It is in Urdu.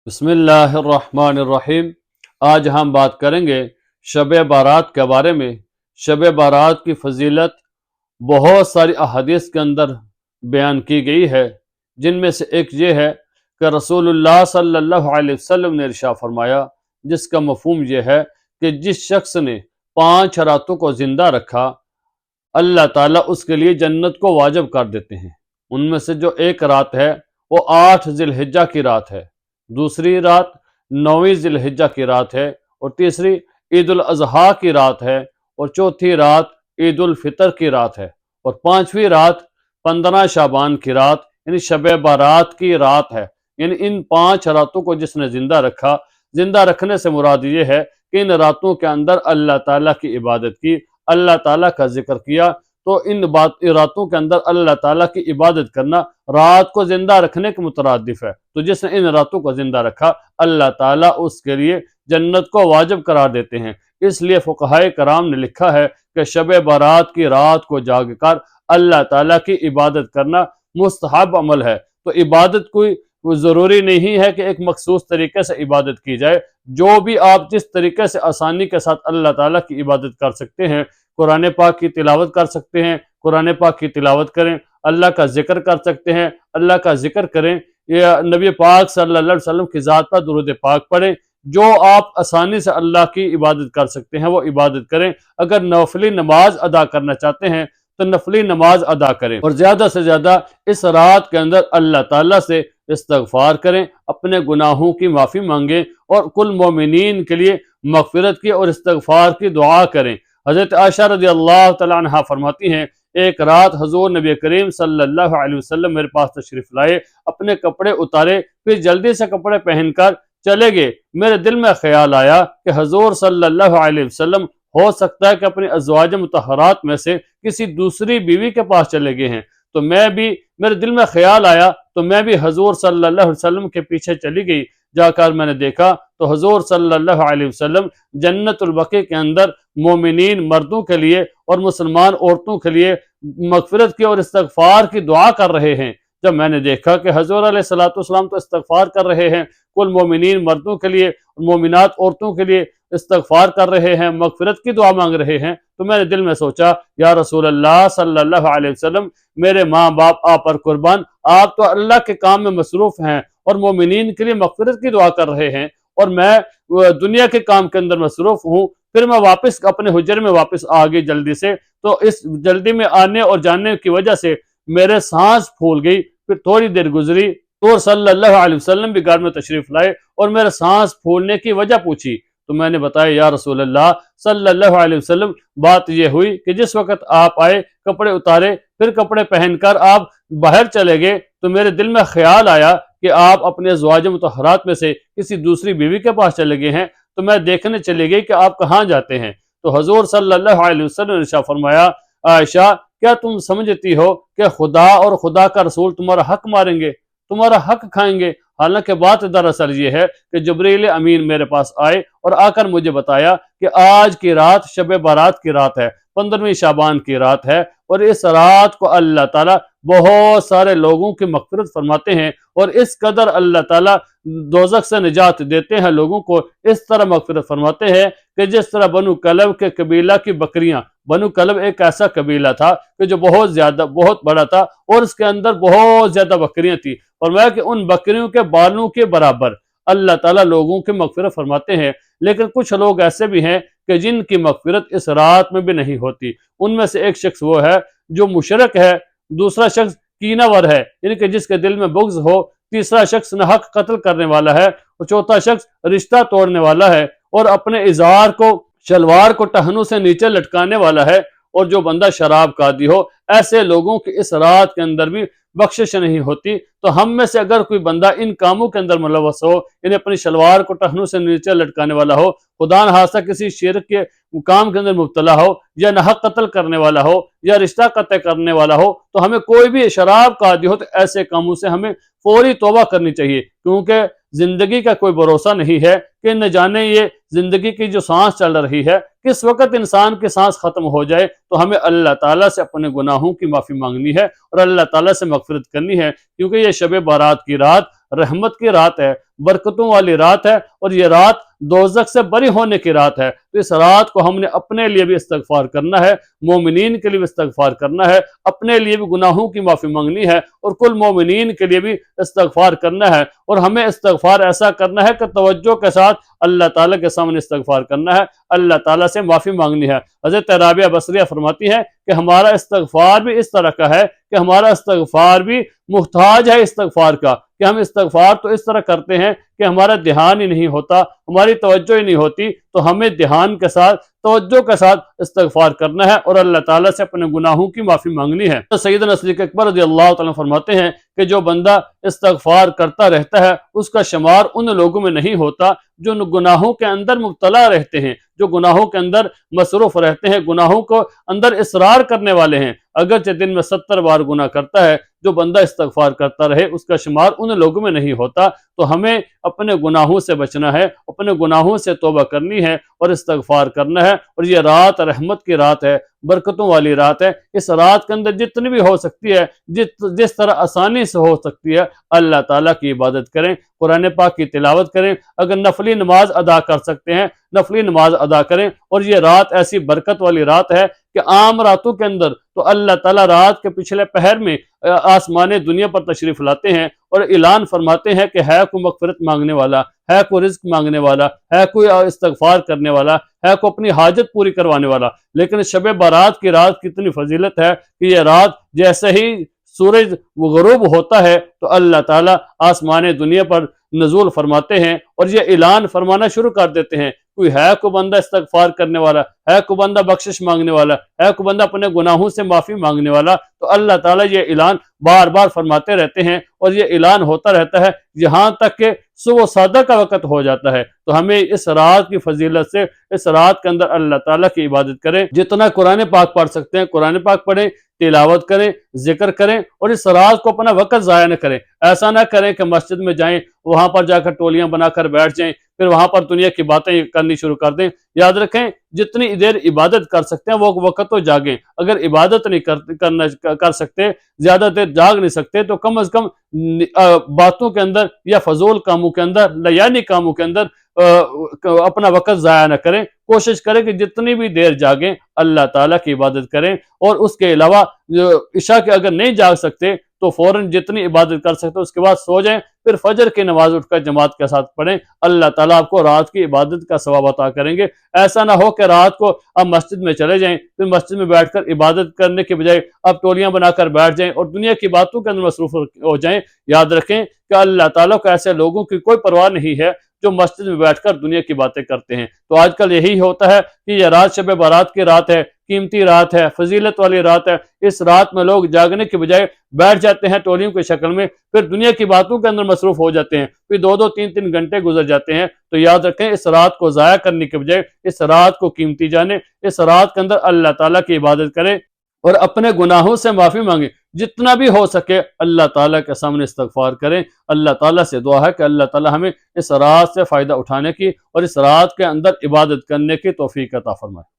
بسم اللہ الرحمن الرحیم۔ آج ہم بات کریں گے شب بارات کے بارے میں۔ شب بارات کی فضیلت بہت ساری احادیث کے اندر بیان کی گئی ہے، جن میں سے ایک یہ ہے کہ رسول اللہ صلی اللہ علیہ وسلم نے ارشاد فرمایا، جس کا مفہوم یہ ہے کہ جس شخص نے 5 راتوں کو زندہ رکھا، اللہ تعالیٰ اس کے لیے جنت کو واجب کر دیتے ہیں۔ ان میں سے جو ایک رات ہے وہ 8 ذی الحجہ کی رات ہے، دوسری رات 9 ذی الحجہ کی رات ہے، اور تیسری عید الاضحیٰ کی رات ہے، اور چوتھی رات عید الفطر کی رات ہے، اور 5ویں رات 15 شعبان کی رات یعنی شب بارات کی رات ہے۔ یعنی ان 5 راتوں کو جس نے زندہ رکھا، زندہ رکھنے سے مراد یہ ہے کہ ان راتوں کے اندر اللہ تعالیٰ کی عبادت کی، اللہ تعالیٰ کا ذکر کیا، تو ان راتوں کے اندر اللہ تعالیٰ کی عبادت کرنا رات کو زندہ رکھنے کے مترادف ہے۔ تو جس نے ان راتوں کو زندہ رکھا، اللہ تعالیٰ اس کے لیے جنت کو واجب قرار دیتے ہیں۔ اس لیے فقہائے کرام نے لکھا ہے کہ شب بارات کی رات کو جاگ کر اللہ تعالیٰ کی عبادت کرنا مستحب عمل ہے۔ تو عبادت کوئی ضروری نہیں ہے کہ ایک مخصوص طریقے سے عبادت کی جائے، جو بھی آپ جس طریقے سے آسانی کے ساتھ اللہ تعالیٰ کی عبادت کر سکتے ہیں، قرآن پاک کی تلاوت کر سکتے ہیں، قرآن پاک کی تلاوت کریں، اللہ کا ذکر کر سکتے ہیں، اللہ کا ذکر کریں، یا نبی پاک صلی اللہ علیہ وسلم کی ذات پر درود پاک پڑھیں۔ جو آپ آسانی سے اللہ کی عبادت کر سکتے ہیں وہ عبادت کریں۔ اگر نفلی نماز ادا کرنا چاہتے ہیں تو نفلی نماز ادا کریں، اور زیادہ سے زیادہ اس رات کے اندر اللہ تعالیٰ سے استغفار کریں، اپنے گناہوں کی معافی مانگیں، اور کل مومنین کے لیے مغفرت کی اور استغفار کی دعا کریں۔ حضرت عائشہ رضی اللہ تعالیٰ عنہ فرماتی ہیں، ایک رات حضور نبی کریم صلی اللہ علیہ وسلم میرے پاس تشریف لائے، اپنے کپڑے اتارے، پھر جلدی سے کپڑے پہن کر چلے گئے۔ میرے دل میں خیال آیا کہ حضور صلی اللہ علیہ وسلم ہو سکتا ہے کہ اپنی ازواج مطہرات میں سے کسی دوسری بیوی کے پاس چلے گئے ہیں، تو میرے دل میں خیال آیا تو میں بھی حضور صلی اللہ علیہ وسلم کے پیچھے چلی گئی۔ جا کر میں نے دیکھا تو حضور صلی اللہ علیہ وسلم جنت البقیع کے اندر مومنین مردوں کے لیے اور مسلمان عورتوں کے لیے مغفرت کی اور استغفار کی دعا کر رہے ہیں۔ جب میں نے دیکھا کہ حضور علیہ الصلوۃ والسلام تو استغفار کر رہے ہیں، کل مومنین مردوں کے لیے اور مومنات عورتوں کے لیے استغفار کر رہے ہیں، مغفرت کی دعا مانگ رہے ہیں، تو میں نے دل میں سوچا، یا رسول اللہ صلی اللہ علیہ وسلم، میرے ماں باپ آپ پر قربان، آپ تو اللہ کے کام میں مصروف ہیں اور مومنین کے لیے مغفرت کی دعا کر رہے ہیں، اور میں دنیا کے کام کے اندر مصروف ہوں۔ پھر میں واپس اپنے حجرے میں واپس آ گئی جلدی سے، تو اس جلدی میں آنے اور جانے کی وجہ سے میرے سانس پھول گئی۔ پھر تھوڑی دیر گزری تو صلی اللہ علیہ وسلم بھی گھر میں تشریف لائے اور میرے سانس پھولنے کی وجہ پوچھی، تو میں نے بتایا، یا رسول اللہ صلی اللہ علیہ وسلم، بات یہ ہوئی کہ جس وقت آپ آئے، کپڑے اتارے، پھر کپڑے پہن کر آپ باہر چلے گئے، تو میرے دل میں خیال آیا کہ آپ اپنے ازواج مطہرات میں سے کسی دوسری بیوی کے پاس چلے گئے ہیں، تو میں دیکھنے چلے گئی کہ آپ کہاں جاتے ہیں۔ تو حضور صلی اللہ علیہ وسلم نے ارشاد فرمایا، عائشہ، کیا تم سمجھتی ہو کہ خدا اور خدا کا رسول تمہارا حق ماریں گے، تمہارا حق کھائیں گے؟ حالانکہ بات دراصل یہ ہے کہ جبرائیل امین میرے پاس آئے اور آ کر مجھے بتایا کہ آج کی رات شب بارات کی رات ہے، 15ویں شعبان کی رات ہے، اور اس رات کو اللہ تعالیٰ بہت سارے لوگوں کی مغفرت فرماتے ہیں، اور اس قدر اللہ تعالیٰ دوزخ سے نجات دیتے ہیں لوگوں کو، اس طرح مغفرت فرماتے ہیں کہ جس طرح بنو کلب کے قبیلہ کی بکریاں، بنو کلب ایک ایسا قبیلہ تھا کہ جو بہت بڑا تھا، اور اس کے اندر بہت زیادہ بکریاں تھیں، اور میں کہ ان بکریوں کے بالوں کے برابر اللہ تعالیٰ لوگوں کی مغفرت فرماتے ہیں۔ لیکن کچھ لوگ ایسے بھی ہیں کہ جن کی مغفرت اس رات میں بھی نہیں ہوتی۔ ان میں سے ایک شخص وہ ہے جو مشرک ہے، دوسرا شخص کینہ ور ہے، یعنی کہ جس کے دل میں بغض ہو، تیسرا شخص ناحق قتل کرنے والا ہے، اور چوتھا شخص رشتہ توڑنے والا ہے، اور اپنے ازار کو، شلوار کو ٹہنوں سے نیچے لٹکانے والا ہے، اور جو بندہ شراب کا عادی ہو، ایسے لوگوں کی اس رات کے اندر بھی بخشش نہیں ہوتی۔ تو ہم میں سے اگر کوئی بندہ ان کاموں کے اندر ملوث ہو، یعنی اپنی شلوار کو ٹہنوں سے نیچے لٹکانے والا ہو، خدا نخواستہ کسی شرک کے کام کے اندر مبتلا ہو، یا ناحق قتل کرنے والا ہو، یا رشتہ قطع کرنے والا ہو، تو ہمیں کوئی بھی شراب کا عادی ہو تو ایسے کاموں سے ہمیں فوری توبہ کرنی چاہیے، کیونکہ زندگی کا کوئی بھروسہ نہیں ہے کہ نہ جانے یہ زندگی کی جو سانس چل رہی ہے کس وقت انسان کی سانس ختم ہو جائے، تو ہمیں اللہ تعالیٰ سے اپنے گناہوں کی معافی مانگنی ہے اور اللہ تعالیٰ سے مغفرت کرنی ہے، کیونکہ یہ شب بارات کی رات رحمت کی رات ہے، برکتوں والی رات ہے، اور یہ رات دوزخ سے بری ہونے کی رات ہے۔ تو اس رات کو ہم نے اپنے لیے بھی استغفار کرنا ہے، مومنین کے لیے بھی استغفار کرنا ہے، اپنے لیے بھی گناہوں کی معافی مانگنی ہے، اور کل مومنین کے لیے بھی استغفار کرنا ہے۔ اور ہمیں استغفار ایسا کرنا ہے کہ توجہ کے ساتھ اللہ تعالیٰ کے سامنے استغفار کرنا ہے، اللہ تعالیٰ سے معافی مانگنی ہے۔ حضرت رابعہ بصریہ فرماتی ہے کہ ہمارا استغفار بھی اس طرح کا ہے کہ ہمارا استغفار بھی محتاج ہے استغفار کا، کہ ہم استغفار تو اس طرح کرتے ہیں کہ ہمارا دھیان ہی نہیں ہوتا، ہماری توجہ ہی نہیں ہوتی، تو ہمیں دھیان کے ساتھ توجہ کے ساتھ استغفار کرنا ہے اور اللہ تعالیٰ سے اپنے گناہوں کی معافی مانگنی ہے۔ تو سیدنا صدیق اکبر رضی اللہ تعالیٰ فرماتے ہیں کہ جو بندہ استغفار کرتا رہتا ہے اس کا شمار ان لوگوں میں نہیں ہوتا جو گناہوں کے اندر مبتلا رہتے ہیں، جو گناہوں کے اندر مصروف رہتے ہیں، گناہوں کو اندر اصرار کرنے والے ہیں۔ اگرچہ دن میں 70 بار گناہ کرتا ہے، جو بندہ استغفار کرتا رہے اس کا شمار ان لوگوں میں نہیں ہوتا۔ تو ہمیں اپنے گناہوں سے بچنا ہے، اپنے گناہوں سے توبہ کرنی ہے اور استغفار کرنا ہے۔ اور یہ رات رحمت کی رات ہے، برکتوں والی رات ہے۔ اس رات کے اندر جتنی بھی ہو سکتی ہے، جس طرح آسانی سے ہو سکتی ہے، اللہ تعالیٰ کی عبادت کریں، قرآن پاک کی تلاوت کریں، اگر نفلی نماز ادا کر سکتے ہیں نفلی نماز ادا کریں۔ اور یہ رات ایسی برکت والی رات ہے کہ عام راتوں کے اندر تو اللہ تعالیٰ رات کے پچھلے پہر میں آسمان دنیا پر تشریف لاتے ہیں اور اعلان فرماتے ہیں کہ ہے کوئی مغفرت مانگنے والا، ہے کوئی رزق مانگنے والا، ہے کوئی استغفار کرنے والا، ہے کوئی اپنی حاجت پوری کروانے والا۔ لیکن شب بارات کی رات کتنی فضیلت ہے کہ یہ رات جیسے ہی سورج غروب ہوتا ہے تو اللہ تعالیٰ آسمان دنیا پر نزول فرماتے ہیں اور یہ اعلان فرمانا شروع کر دیتے ہیں، کوئی ہے کوئی بندہ استغفار کرنے والا، ہے کوئی بندہ بخشش مانگنے والا، ہے کوئی بندہ اپنے گناہوں سے معافی مانگنے والا۔ تو اللہ تعالیٰ یہ اعلان بار بار فرماتے رہتے ہیں اور یہ اعلان ہوتا رہتا ہے یہاں تک کہ صبح صادق کا وقت ہو جاتا ہے۔ تو ہمیں اس رات کی فضیلت سے اس رات کے اندر اللہ تعالیٰ کی عبادت کریں، جتنا قرآن پاک پڑھ سکتے ہیں قرآن پاک پڑھیں، تلاوت کریں، ذکر کریں، اور اس رات کو اپنا وقت ضائع نہ کریں۔ ایسا نہ کریں کہ مسجد میں جائیں، وہاں پر جا کر ٹولیاں بنا کر بیٹھ جائیں، پھر وہاں پر دنیا کی باتیں کرنی شروع کر دیں۔ یاد رکھیں جتنی دیر عبادت کر سکتے ہیں وہ وقت تو جاگیں، اگر عبادت نہیں کر سکتے، زیادہ دیر جاگ نہیں سکتے، تو کم از کم باتوں کے اندر یا فضول کاموں کے اندر، لیانی کاموں کے اندر اپنا وقت ضائع نہ کریں۔ کوشش کریں کہ جتنی بھی دیر جاگیں اللہ تعالیٰ کی عبادت کریں، اور اس کے علاوہ عشاء کے اگر نہیں جاگ سکتے تو فوراً جتنی عبادت کر سکتے اس کے بعد سو جائیں، پھر فجر کی نماز اٹھ کر جماعت کے ساتھ پڑھیں۔ اللہ تعالیٰ آپ کو رات کی عبادت کا ثواب عطا کریں گے۔ ایسا نہ ہو کہ رات کو آپ مسجد میں چلے جائیں، پھر مسجد میں بیٹھ کر عبادت کرنے کے بجائے آپ ٹولیاں بنا کر بیٹھ جائیں اور دنیا کی باتوں کے اندر مصروف ہو جائیں۔ یاد رکھیں کہ اللہ تعالیٰ کو ایسے لوگوں کی کوئی پرواہ نہیں ہے جو مسجد میں بیٹھ کر دنیا کی باتیں کرتے ہیں۔ تو آج کل یہی ہوتا ہے کہ یہ رات شب بارات کی رات ہے، قیمتی رات ہے، فضیلت والی رات ہے۔ اس رات میں لوگ جاگنے کے بجائے بیٹھ جاتے ہیں ٹولیوں کی شکل میں، پھر دنیا کی باتوں کے اندر مصروف ہو جاتے ہیں، پھر 2-3 گھنٹے گزر جاتے ہیں۔ تو یاد رکھیں اس رات کو ضائع کرنے کے بجائے اس رات کو قیمتی جانیں، اس رات کے اندر اللہ تعالیٰ کی عبادت کریں اور اپنے گناہوں سے معافی مانگیں، جتنا بھی ہو سکے اللہ تعالیٰ کے سامنے استغفار کریں۔ اللہ تعالیٰ سے دعا ہے کہ اللہ تعالیٰ ہمیں اس رات سے فائدہ اٹھانے کی اور اس رات کے اندر عبادت کرنے کی توفیق عطا فرمائے۔